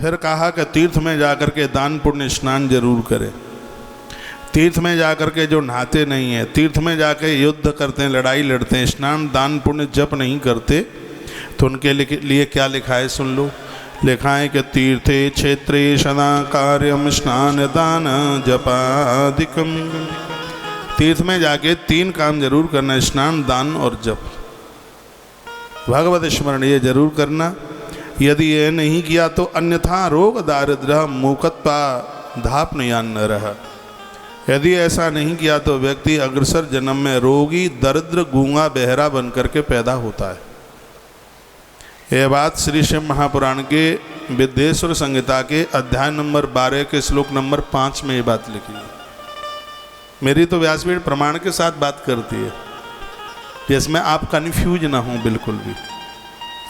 फिर कहा कि तीर्थ में जाकर के दान पुण्य स्नान जरूर करें। तीर्थ में जाकर के जो नहाते नहीं हैं, तीर्थ में जाके युद्ध करते हैं, लड़ाई लड़ते हैं, स्नान दान पुण्य जप नहीं करते, तो उनके लिए क्या लिखा है सुन लो। लिखा है कि तीर्थे क्षेत्रे सदा कार्यम स्नान दान जपादिकम। तीर्थ में जाके 3 काम जरूर करना, स्नान दान और जप, भगवत स्मरण ये जरूर करना। यदि ये नहीं किया तो अन्यथा रोग दारिद्र्य मूकत्वा धापनयान न रहा। यदि ऐसा नहीं किया तो व्यक्ति अग्रसर जन्म में रोगी दरिद्र गूंगा बहरा बन करके पैदा होता है। यह बात श्री शिव महापुराण के विद्येश्वर संहिता के अध्याय नंबर 12 के श्लोक नंबर 5 में ये बात लिखी है। मेरी तो व्यासपीठ प्रमाण के साथ बात करती है, जिसमें आप कन्फ्यूज ना हो बिल्कुल भी।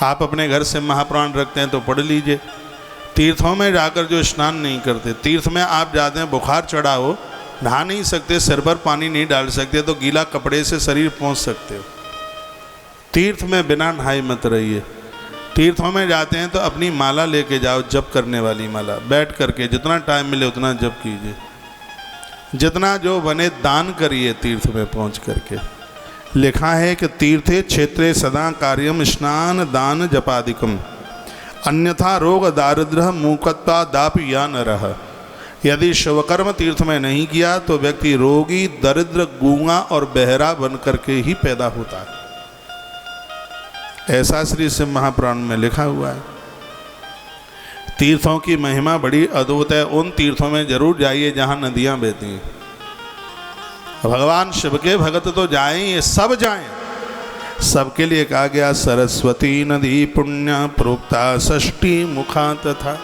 आप अपने घर से महापुराण रखते हैं तो पढ़ लीजिए। तीर्थों में जाकर जो स्नान नहीं करते, तीर्थ में आप जाते हैं, बुखार चढ़ा हो, नहा नहीं सकते, सिर पर पानी नहीं डाल सकते, तो गीला कपड़े से शरीर पोंछ सकते हो। तीर्थ में बिना नहाए मत रहिए। तीर्थों में जाते हैं तो अपनी माला लेके जाओ, जप करने वाली माला, बैठ करके जितना टाइम मिले उतना जप कीजिए। जितना जो बने दान करिए तीर्थ में पहुंच करके। लिखा है कि तीर्थे क्षेत्रे सदा कार्यम स्नान दान जपादिकम अन्यथा रोग दारिद्र्य मूकत्वा दाप या न रहा। यदि शिवकर्म तीर्थ में नहीं किया तो व्यक्ति रोगी दरिद्र गूंगा और बहरा बन करके ही पैदा होता है। ऐसा श्री शिव महापुराण में लिखा हुआ है। तीर्थों की महिमा बड़ी अद्भुत है। उन तीर्थों में जरूर जाइए जहाँ नदियाँ बहती हैं। भगवान शिव के भगत तो जाएं, ये सब जाएं। सबके लिए कहा गया सरस्वती नदी पुण्य प्रोक्ता षष्ठी मुखा तथा।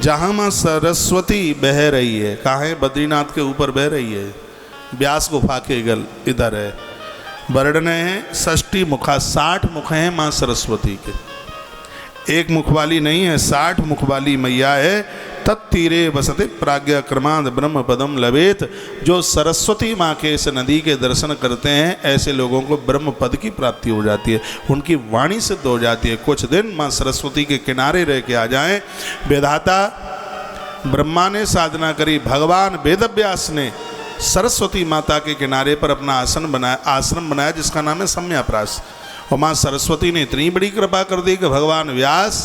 जहाँ माँ सरस्वती बह रही है, कहाँ है? बद्रीनाथ के ऊपर बह रही है, व्यास गुफा के गल इधर है। वर्णन है षष्ठी मुखा, 60 मुख हैं माँ सरस्वती के। एक मुख वाली नहीं है, 60 मुख वाली मैया है। तत्तीरे वसते प्राज्ञ क्रमाद ब्रह्म पदम लवेत। जो सरस्वती माँ के इस नदी के दर्शन करते हैं, ऐसे लोगों को ब्रह्म पद की प्राप्ति हो जाती है, उनकी वाणी सिद्ध हो जाती है। कुछ दिन माँ सरस्वती के किनारे रह के आ जाएं। वेदाता ब्रह्मा ने साधना करी, भगवान वेदव्यास ने सरस्वती माता के किनारे पर अपना आश्रम बनाया जिसका नाम है सम्याप्रास। और माँ सरस्वती ने इतनी बड़ी कृपा कर दी कि भगवान व्यास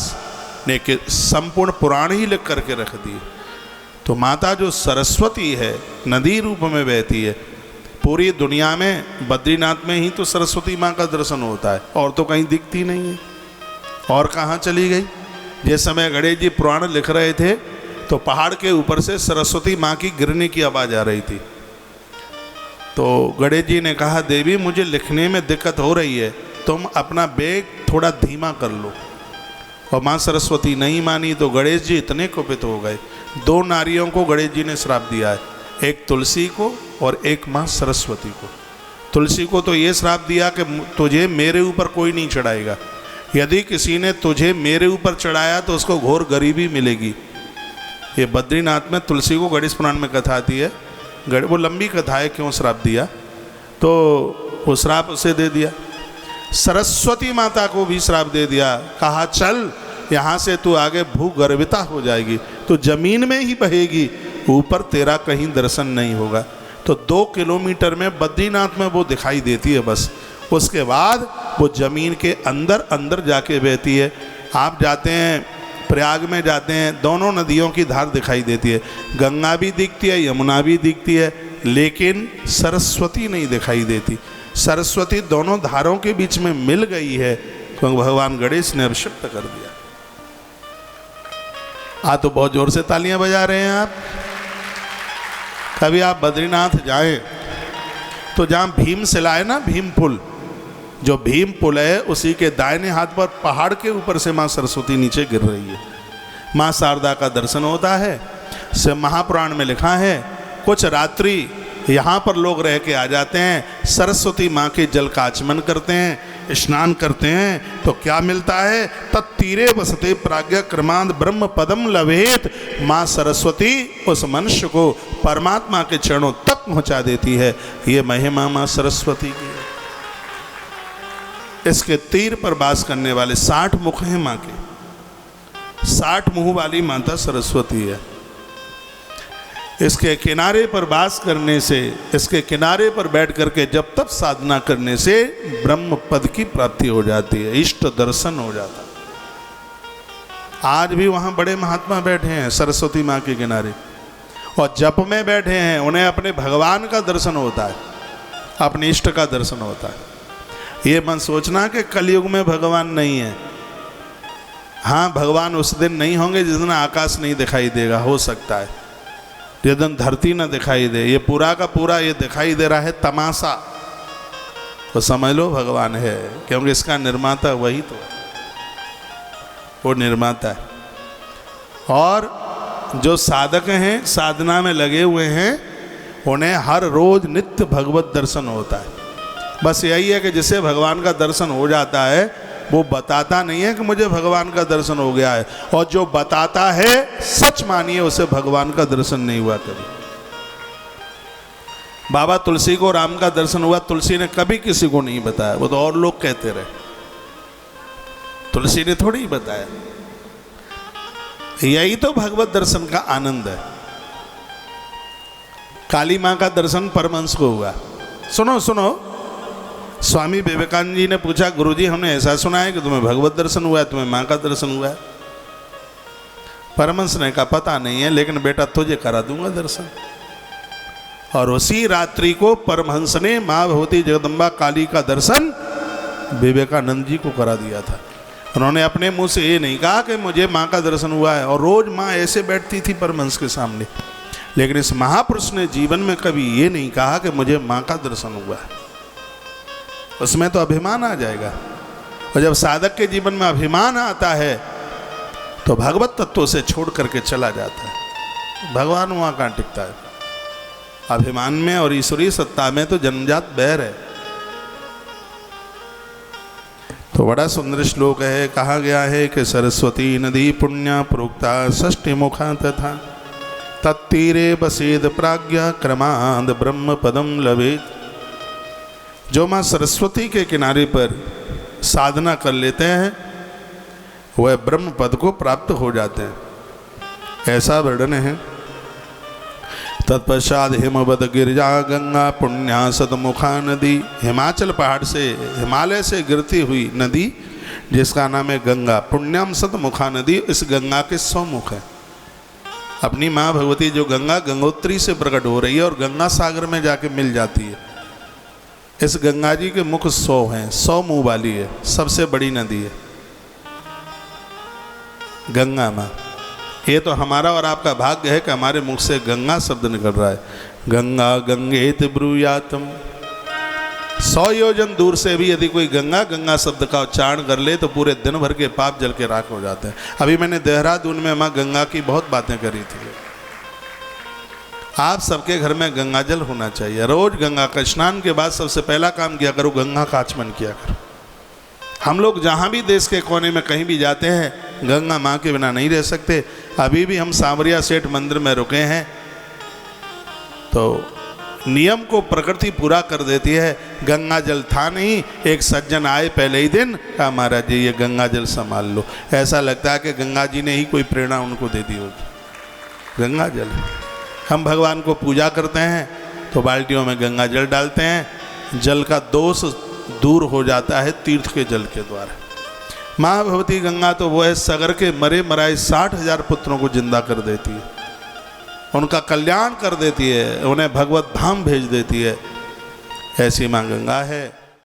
ने कि संपूर्ण पुराण ही लिख करके रख दिए। तो माता जो सरस्वती है, नदी रूप में बहती है। पूरी दुनिया में बद्रीनाथ में ही तो सरस्वती माँ का दर्शन होता है, और तो कहीं दिखती नहीं है। और कहाँ चली गई? जिस समय गणेश जी पुराण लिख रहे थे तो पहाड़ के ऊपर से सरस्वती माँ की गिरने की आवाज़ आ रही थी। तो गणेश जी ने कहा, देवी मुझे लिखने में दिक्कत हो रही है, तुम अपना बेग थोड़ा धीमा कर लो। और माँ सरस्वती नहीं मानी तो गणेश जी इतने कुपित हो गए। 2 नारियों को गणेश जी ने श्राप दिया है, एक तुलसी को और एक माँ सरस्वती को। तुलसी को तो ये श्राप दिया कि तुझे मेरे ऊपर कोई नहीं चढ़ाएगा, यदि किसी ने तुझे मेरे ऊपर चढ़ाया तो उसको घोर गरीबी मिलेगी। ये बद्रीनाथ में तुलसी को गणेश पुराण में कथा आती है, वो लंबी कथा है क्यों श्राप दिया, तो वो श्राप उसे दे दिया। सरस्वती माता को भी श्राप दे दिया, कहा चल यहाँ से तू आगे भूगर्भिता हो जाएगी, तो जमीन में ही बहेगी, ऊपर तेरा कहीं दर्शन नहीं होगा। तो 2 किलोमीटर में बद्रीनाथ में वो दिखाई देती है बस, उसके बाद वो जमीन के अंदर अंदर जाके बहती है। आप जाते हैं प्रयाग में, जाते हैं, दोनों नदियों की धार दिखाई देती है, गंगा भी दिखती है, यमुना भी दिखती है, लेकिन सरस्वती नहीं दिखाई देती। सरस्वती दोनों धारों के बीच में मिल गई है, क्योंकि भगवान गणेश ने अभिषिक्त कर दिया। तो बहुत जोर से तालियां बजा रहे हैं आप। कभी आप बद्रीनाथ जाएं तो जहाँ भीमशिला है ना, भीम पुल, जो भीम पुल है उसी के दाहिने हाथ पर पहाड़ के ऊपर से माँ सरस्वती नीचे गिर रही है। माँ शारदा का दर्शन होता है। से महापुराण में लिखा है, कुछ रात्रि यहाँ पर लोग रह के आ जाते हैं, सरस्वती माँ के जल का आचमन करते हैं, स्नान करते हैं, तो क्या मिलता है? तत्तीरे वसते प्राज्ञ क्रमांत ब्रह्म पदम लवेत। माँ सरस्वती उस मनुष्य को परमात्मा के चरणों तक पहुँचा देती है। ये महिमा माँ सरस्वती की है। इसके तीर पर वास करने वाले 60 मुख हैं माँ के। 60 मुंह वाली माता सरस्वती है। इसके किनारे पर वास करने से, इसके किनारे पर बैठ करके जब तब साधना करने से ब्रह्म पद की प्राप्ति हो जाती है, इष्ट दर्शन हो जाता है। आज भी वहाँ बड़े महात्मा बैठे हैं सरस्वती माँ के किनारे, और जप में बैठे हैं, उन्हें अपने भगवान का दर्शन होता है, अपने इष्ट का दर्शन होता है। ये मन सोचना कि कलयुग में भगवान नहीं है। हाँ, भगवान उस दिन नहीं होंगे जिस दिन आकाश नहीं दिखाई देगा, हो सकता है जिस दिन धरती न दिखाई दे। ये पूरा का पूरा ये दिखाई दे रहा है तमाशा, तो समझ लो भगवान है, क्योंकि इसका निर्माता वही तो है, वो निर्माता है। और जो साधक हैं, साधना में लगे हुए हैं, उन्हें हर रोज नित्य भगवत दर्शन होता है। बस यही है कि जिसे भगवान का दर्शन हो जाता है वो बताता नहीं है कि मुझे भगवान का दर्शन हो गया है, और जो बताता है सच मानिए उसे भगवान का दर्शन नहीं हुआ कभी। बाबा तुलसी को राम का दर्शन हुआ, तुलसी ने कभी किसी को नहीं बताया, वो तो और लोग कहते रहे, तुलसी ने थोड़ी ही बताया। यही तो भगवत दर्शन का आनंद है। काली माँ का दर्शन परमहंस को हुआ। सुनो सुनो, स्वामी विवेकानंद जी ने पूछा, गुरुजी हमने ऐसा सुना है कि तुम्हें भगवत दर्शन हुआ है, तुम्हें माँ का दर्शन हुआ है। परमहंस ने कहा पता नहीं है, लेकिन बेटा तुझे करा दूंगा दर्शन। और उसी रात्रि को परमहंस ने माँ भगवती जगदम्बा काली का दर्शन विवेकानंद जी को करा दिया था। उन्होंने अपने मुंह से ये नहीं कहा कि मुझे माँ का दर्शन हुआ है, और रोज माँ ऐसे बैठती थी परमहंस के सामने, लेकिन इस महापुरुष ने जीवन में कभी ये नहीं कहा कि मुझे माँ का दर्शन हुआ है। उसमें तो अभिमान आ जाएगा, और जब साधक के जीवन में अभिमान आता है तो भगवत तत्व से छोड़ करके चला जाता है। भगवान वहाँ कहाँ टिकता है? अभिमान में और ईश्वरीय सत्ता में तो जन्मजात बैर है। तो बड़ा सुंदर श्लोक है, कहा गया है कि सरस्वती नदी पुण्या प्रोक्ता षष्टि मुखा तथा तत्तीरे बसेद प्राज्ञा क्रमाद ब्रह्म पदम लभेत। जो माँ सरस्वती के किनारे पर साधना कर लेते हैं वह ब्रह्म पद को प्राप्त हो जाते हैं, ऐसा वर्णन है। तत्पश्चात हिमवद गिरिजा गंगा पुण्या सतमुखा नदी। हिमाचल पहाड़ से, हिमालय से गिरती हुई नदी जिसका नाम है गंगा, पुण्यम सतमुखा नदी, इस गंगा के 100 मुख है। अपनी माँ भगवती जो गंगा गंगोत्री से प्रकट हो रही है और गंगा सागर में जाके मिल जाती है, इस गंगा जी के मुख 100 हैं, 100 मुंह वाली है, सबसे बड़ी नदी है गंगा माँ। ये तो हमारा और आपका भाग्य है कि हमारे मुख से गंगा शब्द निकल रहा है। गंगा गंगेत ब्रूयातम। 100 योजन दूर से भी यदि कोई गंगा गंगा शब्द का उच्चारण कर ले तो पूरे दिन भर के पाप जल के राख हो जाते हैं। अभी मैंने देहरादून में माँ गंगा की बहुत बातें करी थी। आप सबके घर में गंगा जल होना चाहिए। रोज गंगा का स्नान के बाद सबसे पहला काम किया करो, गंगा का आचमन किया करो। हम लोग जहाँ भी देश के कोने में कहीं भी जाते हैं, गंगा माँ के बिना नहीं रह सकते। अभी भी हम सांवरिया सेठ मंदिर में रुके हैं तो नियम को प्रकृति पूरा कर देती है। गंगा जल था नहीं, एक सज्जन आए पहले ही दिन, कहा महाराज जी ये गंगा जल संभाल लो। ऐसा लगता है कि गंगा जी ने ही कोई प्रेरणा उनको दे दी होगी। गंगा जल, हम भगवान को पूजा करते हैं तो बाल्टियों में गंगा जल डालते हैं, जल का दोष दूर हो जाता है तीर्थ के जल के द्वारा। माँ भगवती गंगा तो वो है, सगर के मरे मराए 60,000 पुत्रों को जिंदा कर देती है, उनका कल्याण कर देती है, उन्हें भगवत धाम भेज देती है। ऐसी माँ गंगा है।